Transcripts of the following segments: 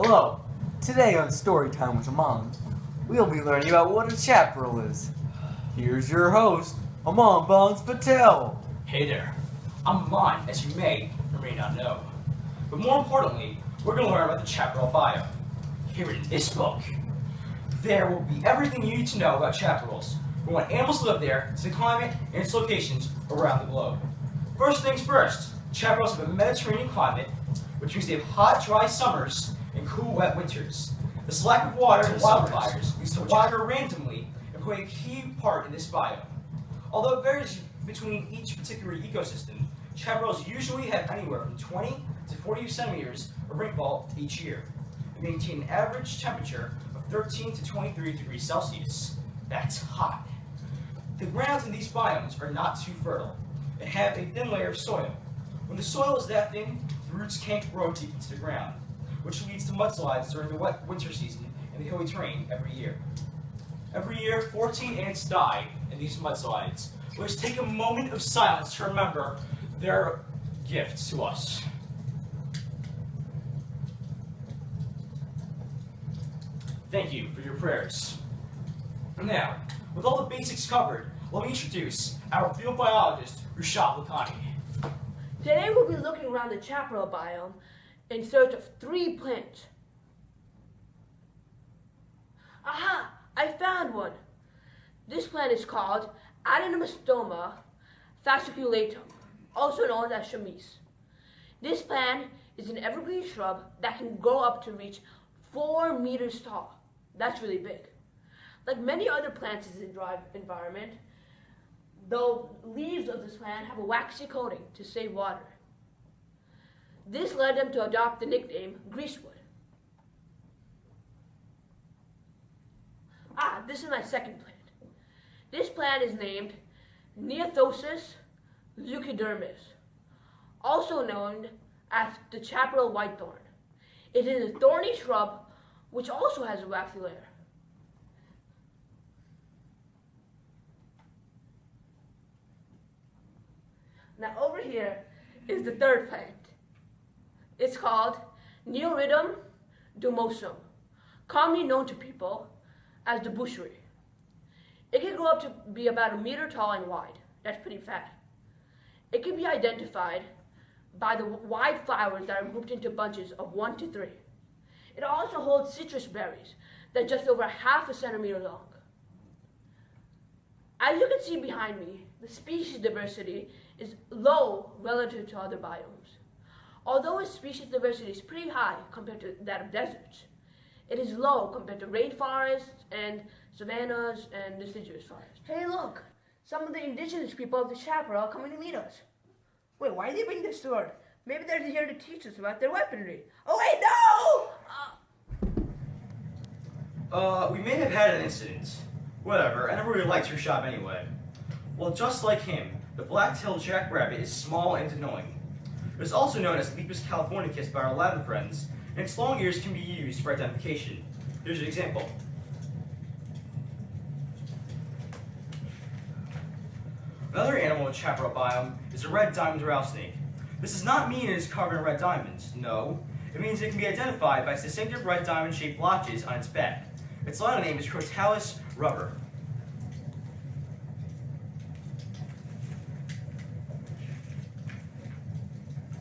Hello. Today on Storytime with Aman, we'll be learning about what a chaparral is. Here's your host, Aman Bonds Patel. Hey there, I'm Aman, as you may or may not know. But more importantly, we're going to learn about the Chaparral biome. Here in this book, there will be everything you need to know about chaparrals, from what animals live there to the climate and its locations around the globe. First things first, chaparrals have a Mediterranean climate, which means they have hot, dry summers and cool, wet winters. This lack of water and wildfires leads to water randomly and play a key part in this biome. Although it varies between each particular ecosystem, chaparrals usually have anywhere from 20 to 40 centimeters of rainfall each year and maintain an average temperature of 13 to 23 degrees Celsius. That's hot. The grounds in these biomes are not too fertile and have a thin layer of soil. When the soil is that thin, the roots can't grow deep into the ground, which leads to mudslides during the wet winter season in the hilly terrain every year. Every year, 14 ants die in these mudslides. Let's take a moment of silence to remember their gift to us. Thank you for your prayers. Now, with all the basics covered, let me introduce our field biologist, Rushab Lakhani. Today we'll be looking around the chaparral biome in search of 3 plants. Aha! I found one! This plant is called Adenomastoma fasciculatum, also known as chamise. This plant is an evergreen shrub that can grow up to reach 4 meters tall. That's really big. Like many other plants in the dry environment, the leaves of this plant have a waxy coating to save water. This led them to adopt the nickname greasewood. This is my second plant. This plant is named Neothosis leucodermis, also known as the chaparral whitethorn. It is a thorny shrub which also has a waxy layer. Now over here is the third plant. It's called Neoridum domosum, commonly known to people as the bushry. It can grow up to be about 1 meter tall and wide. That's pretty fat. It can be identified by the wide flowers that are grouped into bunches of 1 to 3. It also holds citrus berries that are just over ½ centimeter long. As you can see behind me, the species diversity is low relative to other biomes. Although its species diversity is pretty high compared to that of deserts, it is low compared to rainforests and savannas and deciduous forests. Hey look, some of the indigenous people of the chaparral are coming to meet us. Wait, why did they bring this sword? Maybe they're here to teach us about their weaponry. Oh wait, no! We may have had an incident. Whatever, I never really liked Rushab anyway. Well, just like him, the black-tailed jackrabbit is small and annoying. It is also known as L.E.A.P.E.S californicus by our Latin friends, and its long ears can be used for identification. Here's an example. Another animal in the chaparral biome is a red diamond rattlesnake. This does not mean it is covered in red diamonds. No, it means it can be identified by its distinctive red diamond-shaped blotches on its back. Its Latin name is Crotalus rubber.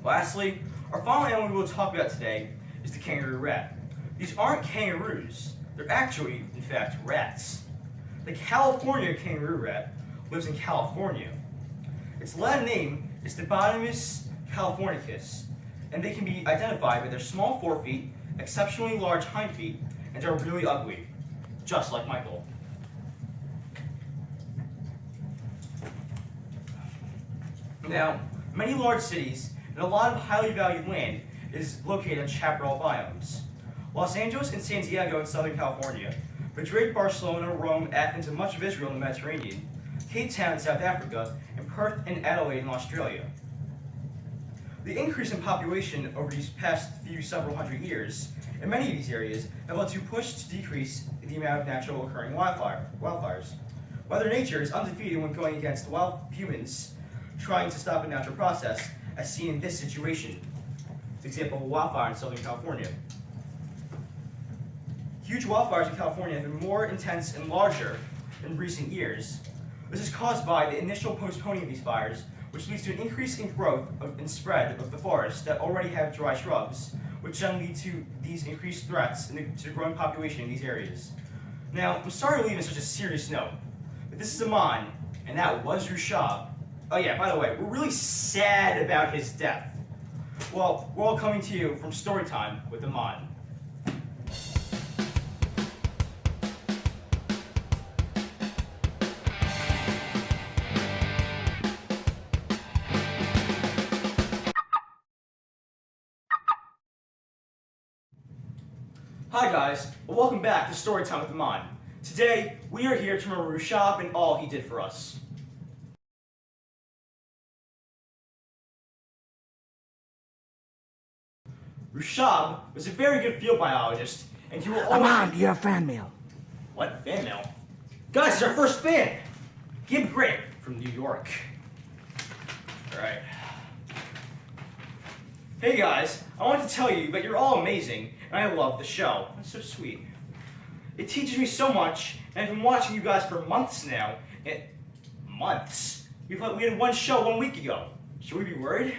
Lastly, our final animal we will talk about today is the kangaroo rat. These aren't kangaroos, they're actually, in fact, rats. The California kangaroo rat lives in California. Its Latin name is Biome californicus, and they can be identified by their small forefeet, exceptionally large hind feet, and are really ugly, just like Michael. Now, many large cities and a lot of highly valued land is located in chaparral biomes. Los Angeles and Santiago in Southern California, Madrid, Barcelona, Rome, Athens, and much of Israel in the Mediterranean, Cape Town in South Africa, and Perth and Adelaide in Australia. The increase in population over these past several hundred years in many of these areas have led to push to decrease the amount of natural occurring wildfires. Mother Nature is undefeated when going against humans trying to stop a natural process, as seen in this situation. It's an example of a wildfire in Southern California. Huge wildfires in California have been more intense and larger in recent years. This is caused by the initial postponing of these fires, which leads to an increase in growth and spread of the forests that already have dry shrubs, which then lead to these increased threats to the growing population in these areas. Now, I'm sorry to leave on such a serious note, but this is Aman, and that was Rushab. Oh yeah, by the way, we're really sad about his death. Well, we're all coming to you from Storytime with Aman. Hi guys, well, welcome back to Storytime with Aman. Today, we are here to remember Rushab and all he did for us. Rushab was a very good field biologist, and he will always— Aman, you have fan mail. What? Fan mail? Guys, it's our first fan! Gib Grape from New York. Alright. Hey guys, I want to tell you that you're all amazing, and I love the show. That's so sweet. It teaches me so much, and I've been watching you guys for months now. Months? We had one show 1 week ago. Should we be worried?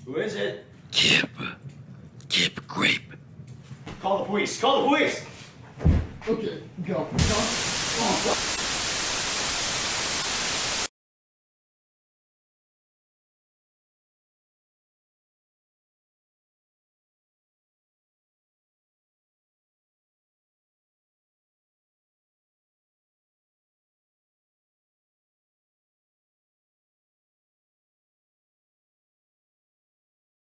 Who is it? Gib Grape. Call the police! Call the police! Okay, go.